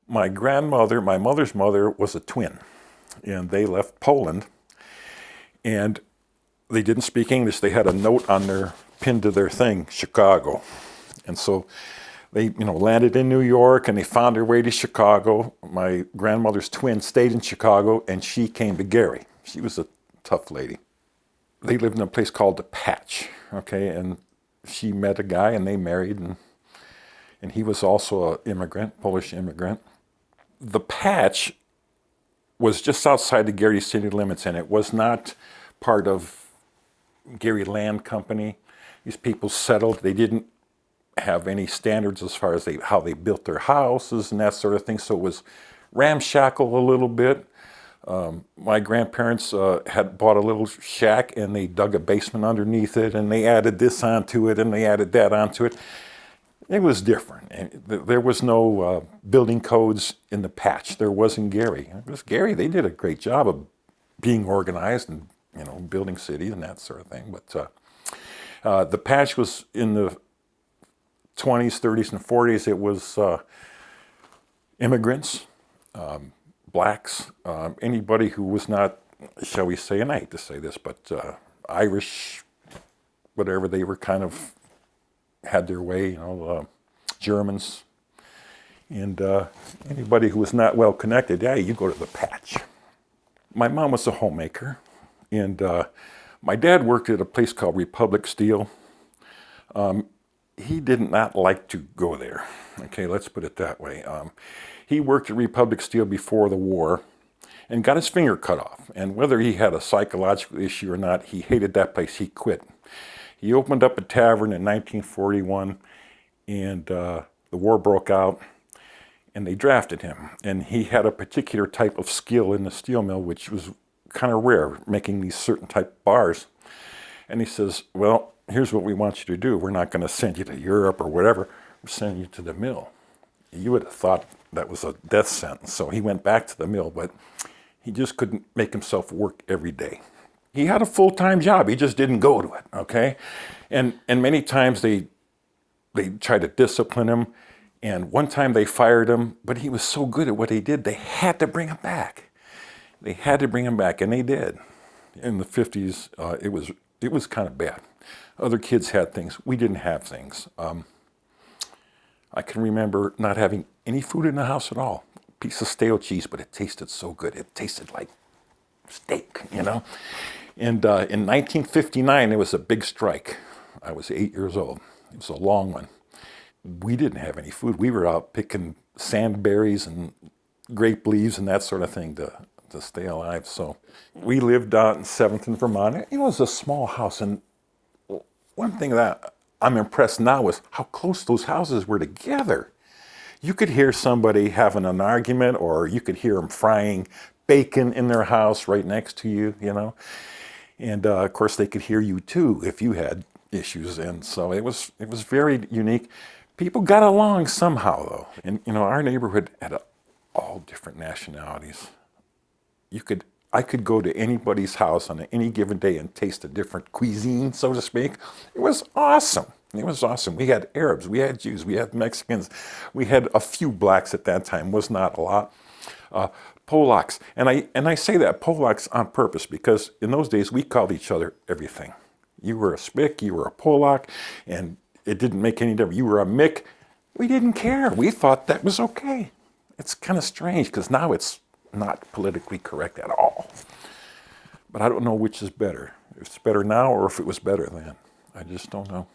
My grandmother, my mother's mother, was a twin, and they left Poland, and they didn't speak English. They had a note on their pinned to their thing, Chicago, and so they, landed in New York, and they found their way to Chicago. My grandmother's twin stayed in Chicago, and she came to Gary. She was a tough lady. They lived in a place called the Patch, okay, and she met a guy, and they married, and he was also an immigrant, Polish immigrant. The Patch was just outside the Gary city limits, and it was not part of Gary Land Company. These people settled. They didn't have any standards as far as how they built their houses and that sort of thing, so it was ramshackle a little bit. My grandparents had bought a little shack, and they dug a basement underneath it, and they added this onto it, and they added that onto it. It was different. And there was no building codes in the Patch. There was in Gary. It was Gary. They did a great job of being organized and building cities and that sort of thing. But the Patch was in the 20s, 30s, and 40s. It was immigrants, blacks, anybody who was not, shall we say, and I hate to say this, but Irish, whatever, they were kind of had their way, Germans, and anybody who was not well connected, yeah, you go to the Patch. My mom was a homemaker, and my dad worked at a place called Republic Steel. He did not like to go there. Okay, let's put it that way. He worked at Republic Steel before the war and got his finger cut off. And whether he had a psychological issue or not, he hated that place. He quit. He opened up a tavern in 1941, and the war broke out, and they drafted him. And he had a particular type of skill in the steel mill, which was kind of rare, making these certain type bars. And he says, well, here's what we want you to do. We're not going to send you to Europe or whatever. We're sending you to the mill. You would have thought that was a death sentence. So he went back to the mill, but he just couldn't make himself work every day. He had a full-time job. He just didn't go to it, okay? And many times they tried to discipline him. And one time they fired him, but he was so good at what he did, they had to bring him back. They had to bring him back, and they did. In the 50s, it was kind of bad. Other kids had things. We didn't have things. I can remember not having any food in the house at all. A piece of stale cheese, but it tasted so good. It tasted like steak, And in 1959, there was a big strike. I was 8 years old. It was a long one. We didn't have any food. We were out picking sandberries and grape leaves and that sort of thing to stay alive. So we lived out in 7th and Vermont. It was a small house, and one thing that I'm impressed now is how close those houses were together. You could hear somebody having an argument, or you could hear them frying bacon in their house right next to you, And of course, they could hear you too if you had issues. And so it was very unique. People got along somehow, though. And our neighborhood had all different nationalities. I could go to anybody's house on any given day and taste a different cuisine, so to speak. It was awesome. It was awesome. We had Arabs, we had Jews, we had Mexicans, we had a few blacks at that time, was not a lot. Polacks, and I say that Polacks on purpose because in those days we called each other everything. You were a Spick, you were a Polak, and it didn't make any difference. You were a Mick. We didn't care. We thought that was okay. It's kind of strange because now it's not politically correct at all. But I don't know which is better. If it's better now or if it was better then. I just don't know.